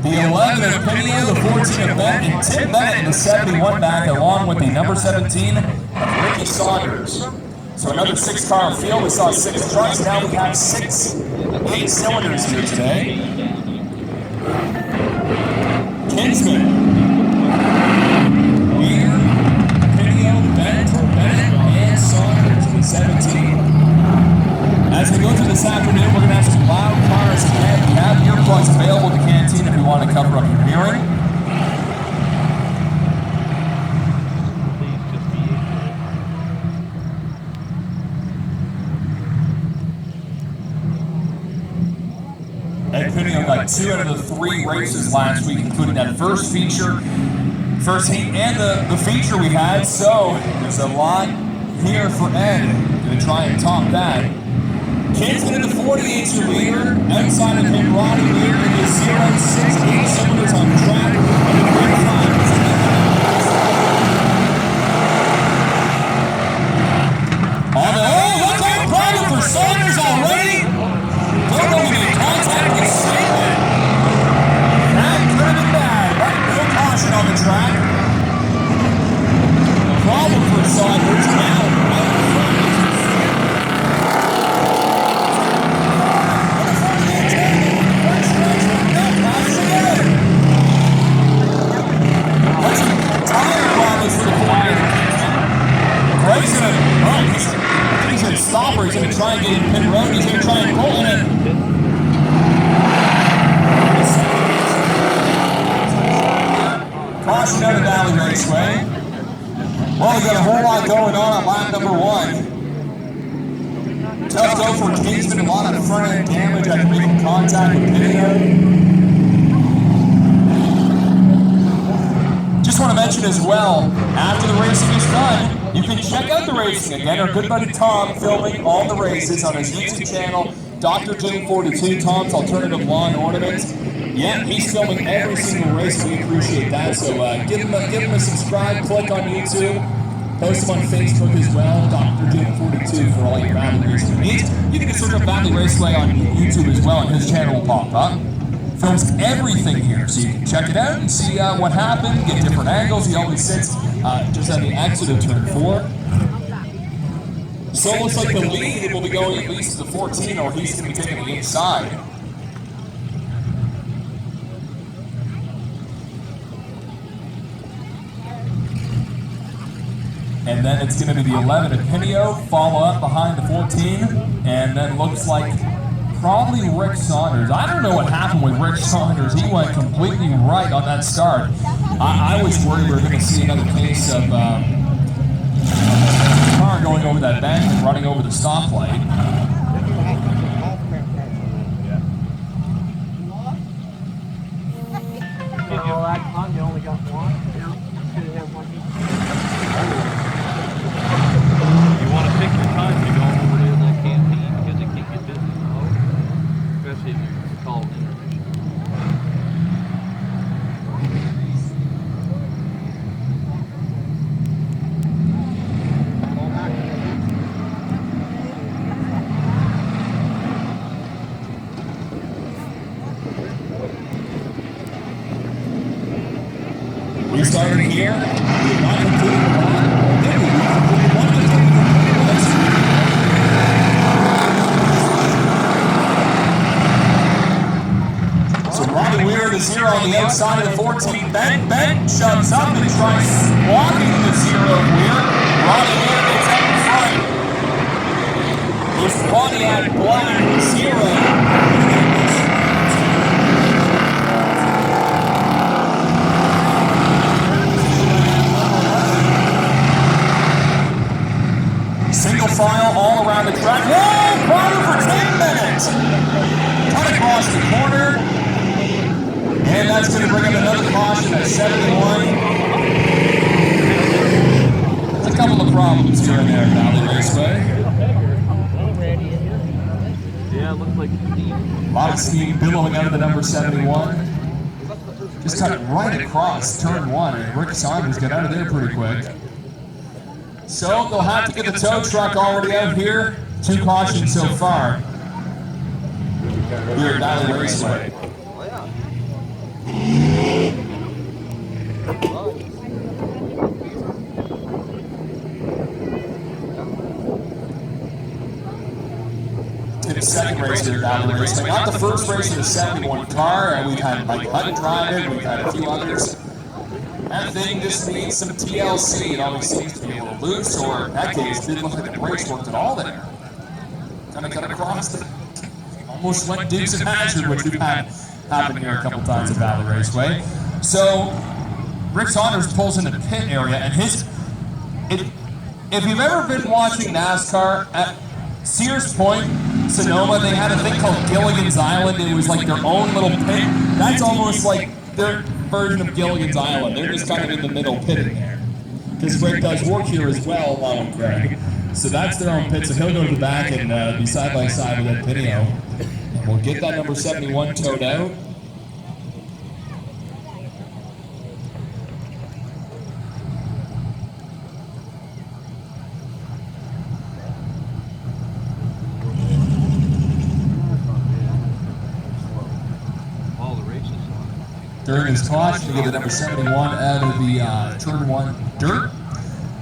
The 11 of Pinio, the 14 of Bent, and Tim Bennett in the 71 back, along with the number 17 of Ricky Saunders. So another 6-car field. We saw 6 trucks. Now we have 6 8-cylinders here today. Kinsman, Weir, Pinio, Bennett, and Saunders in the 17. As we go through this afternoon, we're going to have some loud cars again. We have earplugs available at the canteen if you want to cover up your hearing. And Pinio got 2 out of the 3 races last week, including that first feature, first heat, and the feature we had. So there's a lot here for Ed. Going to try and top that. Kinsman in the 48's leader, outside of him, Roddy Weir in the 0-6 8-cylinders on the track. Look out, problem for Saunders already. Don't know if he can contact the statement. That could have been bad, but no caution on the track. The problem for Saunders now. He's going to stop her. He's going to try and get in pit road. He's going to try and pull in it. Caution out of Valley Raceway. Well, we got a whole lot going on lap number 1. Tough go for Kingsman. A lot of front end damage after making contact with Pinio. Just want to mention as well, after the racing is done, you can check out the racing again. Our good buddy Tom filming all the races on his YouTube channel, Dr. J42, Tom's Alternative Lawn Ornaments. Yeah, he's filming every single race. We appreciate that. So give him a subscribe, click on YouTube, post him on Facebook as well, Dr. J42 for all your Valley Raceway needs. You can search up Valley Raceway on YouTube as well, and his channel will pop up. Films everything here, so you can check it out and see what happened, get different angles. He always sits just at the exit of turn 4. So it looks like the lead will be going at least to the 14, or he's going to be taking the inside. And then it's going to be the 11 of Pinio, follow up behind the 14, and then looks like probably Rick Saunders. I don't know what happened with Rick Saunders. He went completely right on that start. I was worried we were going to see another case of a car going over that bank and running over the stoplight. You only got one. You want to take your time to go over to that canteen because it can get busy. Especially if you call it intermission. We started here. We have not completed the line. So Roddy Weir is here on the outside of the 14. Ben shoves up and tries walking the 0 of Weir. Roddy Weir gets up in front. His Pontiac Black 0. Single file all around the track. Whoa! Problem for 10 minutes. Cut across the corner. And that's going to bring up another caution at 71. There's a couple of problems here and there at Valley Raceway. Yeah, it looks like steam. A lot of steam billowing out of the number 71. Just cut right across turn 1, and Rick Saunders got out of there pretty quick. So they'll have to get the tow truck already out here. 2 cautions so far here at Valley Raceway. racer at Valley Raceway. Not the first race in the 71 car. We've had Mike Hutt drive it. We've had a few others. That thing just needs some TLC. It always seems to be a little loose, or in that case, didn't look like the brakes worked at all there. Kind of cut across it. Almost went Dukes of Hazzard, which we've had happen here a couple times at Valley Raceway. So, Rick Saunders pulls in the pit area, and if you've ever been watching NASCAR at Sears Point, Sonoma, they had a thing called Gilligan's Island. It was like their own little pit. That's almost like their version of Gilligan's Island. They're just kind of in the middle pitting there. Because Rick does work here as well, along with Greg. So that's their own pit. So he'll go to the back and be side by side with that Pinio. And we'll get that number 71 towed out. During his caution to get the number 71 out of the turn 1 dirt.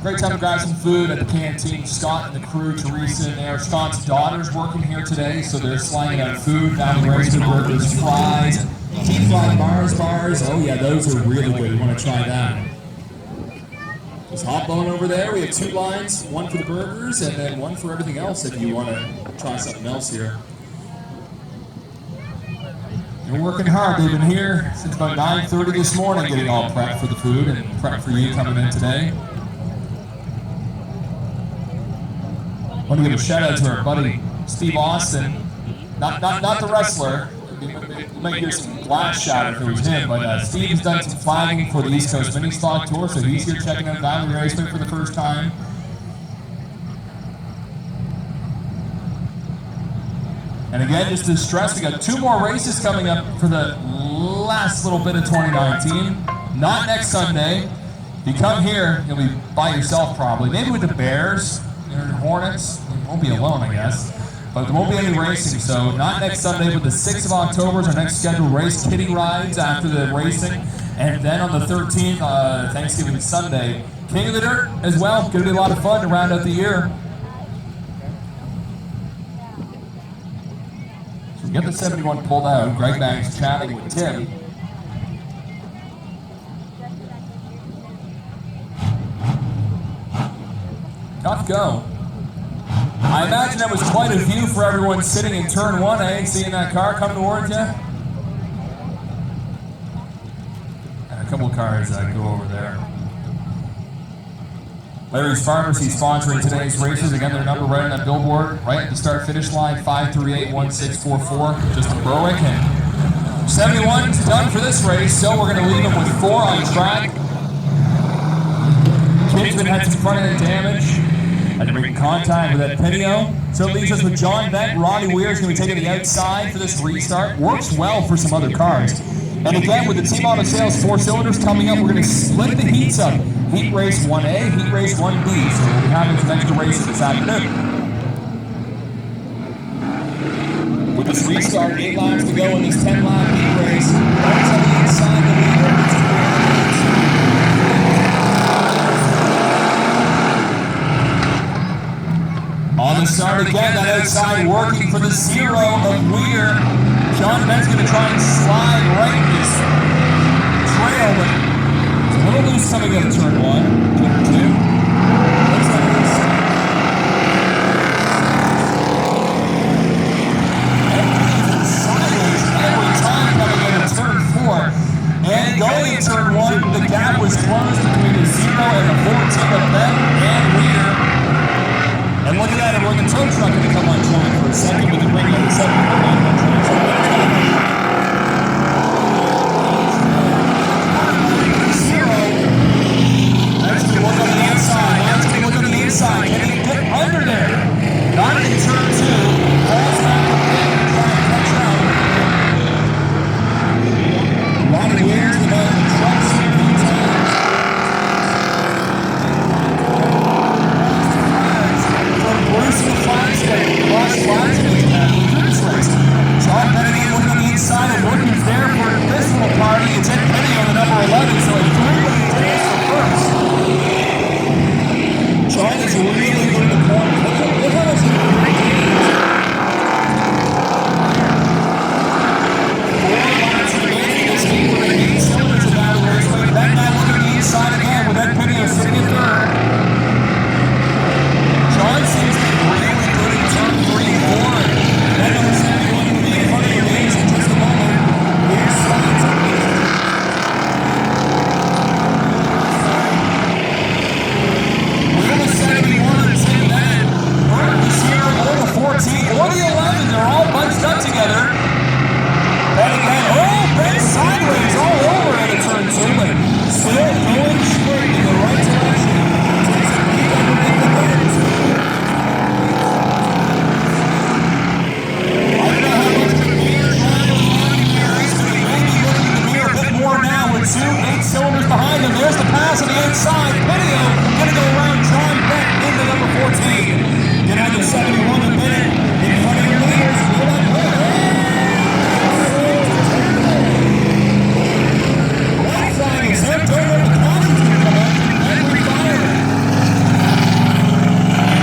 Great time to grab some food at the canteen. Scott and the crew, Teresa and there. Scott's daughter's working here today, so they're sliding out food. Down the race, burgers, fries, deep fried Mars bars. Oh yeah, those are really good. You want to try that. Just hop on over there. We have 2 lines, one for the burgers and then one for everything else if you want to try something else here. They're working hard. They've been here since about 9:30 this morning getting all prepped for the food and prepped for you coming in today. I want to give a shout out to our buddy Steve Austin. Not the wrestler. You might hear some glass shatter if it was him, but Steve has done some flagging for the East Coast Mini Stock Tour, so he's here checking out Valley Raceway for the first time. And again, just to stress, we got 2 more races coming up for the last little bit of 2019. Not next Sunday. If you come here, you'll be by yourself probably. Maybe with the Bears and Hornets. You won't be alone, I guess. But there won't be any racing, so not next Sunday, but the 6th of October is our next scheduled race. Kitty rides after the racing. And then on the 13th, Thanksgiving Sunday, King of the Dirt as well. Going to be a lot of fun to round out the year. Get the 71 pulled out. Greg Banks chatting with Tim. Tough go. I imagine that was quite a view for everyone sitting in turn 1, eh? Seeing that car come towards you. And a couple of cars go over there. Larry's Pharmacy sponsoring today's races. Again, their number right on that billboard, right at the start-finish line, 538-1644, just in Berwick. And 71's done for this race, so we're going to leave them with 4 on track. Kingsman had some front-end damage. Had to make contact with that Pinio. So it leaves us with John Bent. Ronnie Weir is going to be taking the outside for this restart. Works well for some other cars. And again, with the Team Auto Sales 4 cylinders coming up, we're going to split the heats up. Heat race 1A, heat race 1B. So we'll be having some extra races this afternoon. With this restart, 8 laps to go in this 10-lap heat race. That's on the inside of the leader. On the start again, that outside working for the 0 of Weir. John Bent's going to try and slide right in this trail, but it's a little loose coming out of turn 1, turn 2. Looks like it's sideways every time coming out of turn 4. And going in turn 1, the gap was closed between the 0 and the 14 of Bent and Weir. And look at that, and the tow truck going to come on track for a second with the bring of the 7 on track. Inside, can he get under there? Not in turn 2. Falls back again and try to catch out. Ronnie Weir's the man who trucks here a few times. From Bruce to Flagstaff, Ross Flagstaff, this race. 2, 8 cylinders behind him. There's the pass on the inside. Pinio going to go around John Beck into number 14. Get out to 71 a minute in front of your leaders. White flag is there. Don't know the caution's going to come out. Every fire.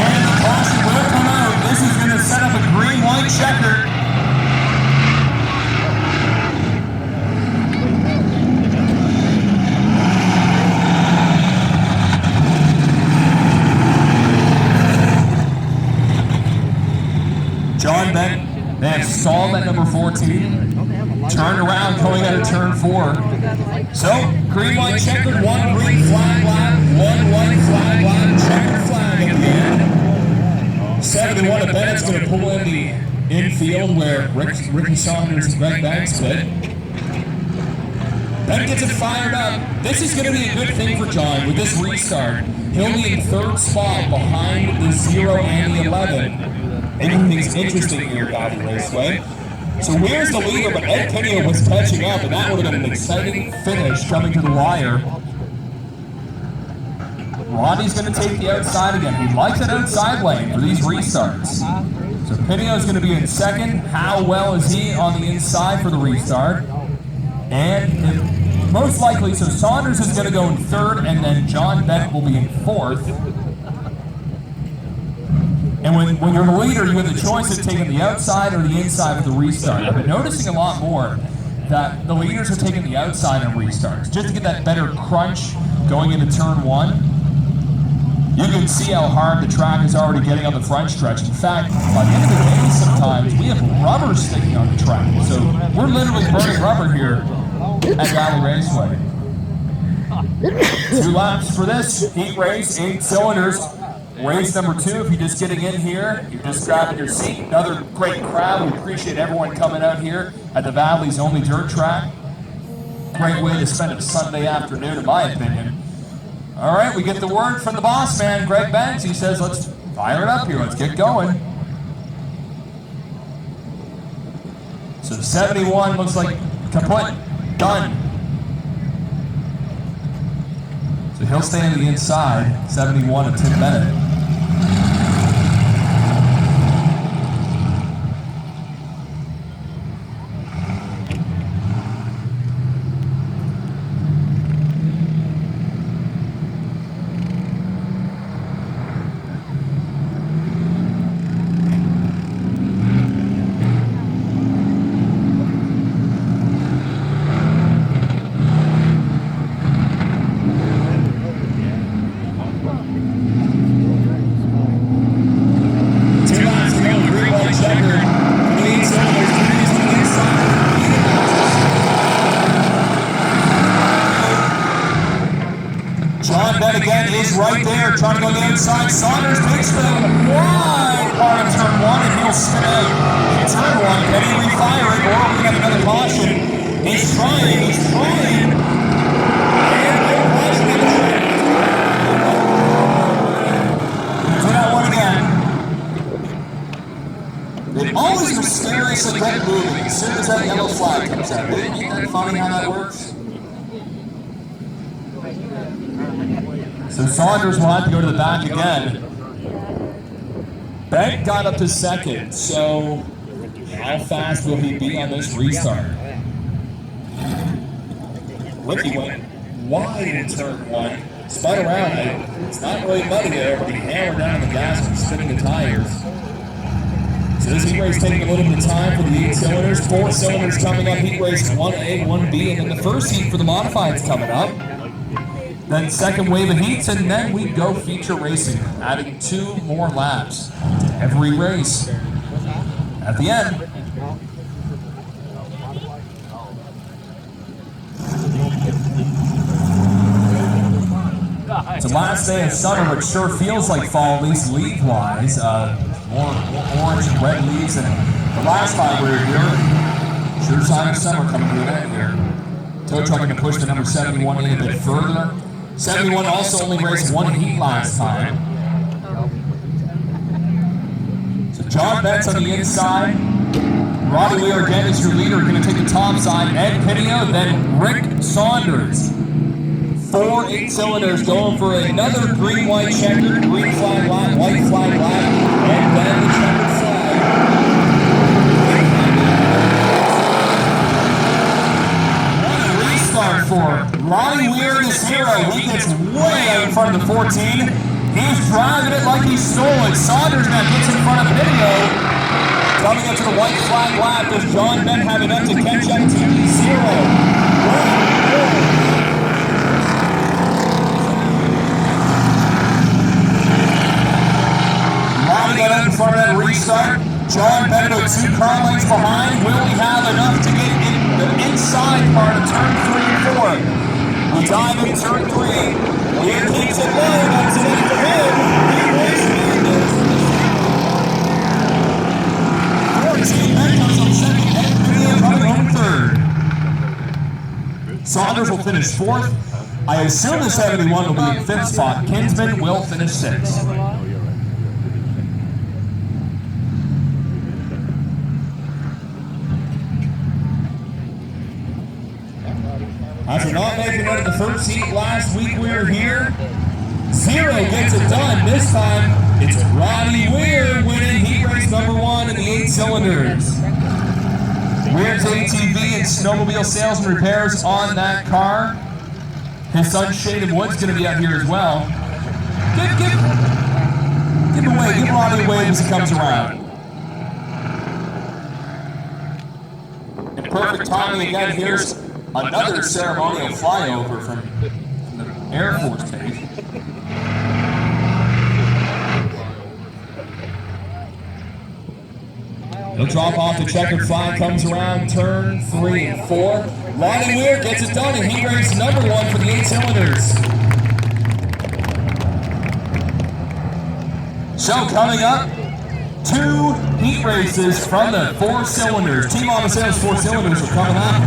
And the caution will come out. This is going to set up a green-white checker. John Beck, they have stalled at number 14, turned around going out of turn 4. So, green, white, checkered, 1 green flag lap, 1 white flag lap, checkered flag at the end. 71 to Bennett's going to pull in the infield where Ricky Saunders and Greg Banks pit. Bennett gets it fired up. This is going to be a good thing for John with this restart. He'll be in 3rd spot behind the 0 and the 11. Everything's interesting here at Valley Raceway. So where's the leader? But Ed Pinio was catching up, and that would have been an exciting finish coming to the wire. Ronnie's going to take the outside again. He likes that outside lane for these restarts. So Pinio's going to be in 2nd. How well is he on the inside for the restart? And most likely, so Saunders is going to go in 3rd, and then John Beck will be in 4th. And when you're the leader, you have the choice of taking the outside or the inside of the restart. I've been noticing a lot more that the leaders are taking the outside of restarts, just to get that better crunch going into turn 1. You can see how hard the track is already getting on the front stretch. In fact, by the end of the day, sometimes we have rubber sticking on the track. So we're literally burning rubber here at Valley Raceway. 2 laps for this heat race, 8 cylinders. Race number 2, if you're just getting in here, you're just grabbing your seat. Another great crowd. We appreciate everyone coming out here at the Valley's only dirt track. Great way to spend a Sunday afternoon, in my opinion. All right, we get the word from the boss man, Greg Banks. He says, let's fire it up here. Let's get going. So 71 looks like kaput, done. So he'll stay on the inside, 71 of Tim Bennett. Again is right there, trying to go to the inside. Saunders takes the wide part of turn 1, and he'll spin out. Turn 1, can he refire it, or we have another caution? He's trying. And no caution in the track. Do that one again. They always mysteriously get moving as soon as that yellow flag comes out. Isn't that funny how that works? So Saunders will have to go to the back again. Beck got up to 2nd, so how fast will he be on this restart? Ricky went wide in turn 1, spun around it. It's not really muddy there, but he hammered down the gas and spinning the tires. So this heat race taking a little bit of time for the 8 cylinders. 4 cylinders coming up, heat race 1A, 1B, and then the first heat for the modifieds coming up. Then 2nd wave of heats, and then we go feature racing, adding 2 more laps to every race. At the end, it's the last day of summer, which sure feels like fall, at least leaf-wise. More orange and red leaves than the last time we were here. Sure sign of summer coming to an end here. Tow truck going to push the number 71 in a bit further. 71 also only raced 1 heat last time. So John Beck's on the inside. Roddy Weir again is your leader, going to take the top side. Ed Pinio, then Rick Saunders. 4 8-cylinders going for another green-white checkered, green flag lap, white flag lap, and then the checkered flag. What a restart for Roddy Weir, this hero. He gets way out in front of the 14. He's driving it like he stole it. Saunders now gets in front of Pinio. Coming up to the white flag lap, does John Ben have enough to catch up to 0? Got out in front of that restart. John Benito 2 car lengths behind. Will he have enough to get in the inside part of turn 3 and 4? We dive into turn 3. Weir keeps it low. That's it for him. He races 14. That comes on second. Ed Pinio coming home third. Saunders will finish 4th. I assume the 71 will be in 5th spot. Kinsman will finish 6th. After not making it out of the first heat last week, we were here. 0 gets it done. This time, it's Roddy Weir winning heat race number 1 in the 8-cylinders. Weir's ATV and snowmobile sales and repairs on that car. His son Shaden Wood's going to be out here as well. Give him away. Give Roddy a wave as he comes around. In perfect timing again, here's another ceremonial flyover from the Air Force Base. He'll drop off the checkered flag, comes around turn 3 and 4. Roddy Weir gets it done, and he ranks number 1 for the 8-cylinders. So coming up, 2 heat races from the 4-cylinders. Team Amaseo's 4-cylinders are coming up.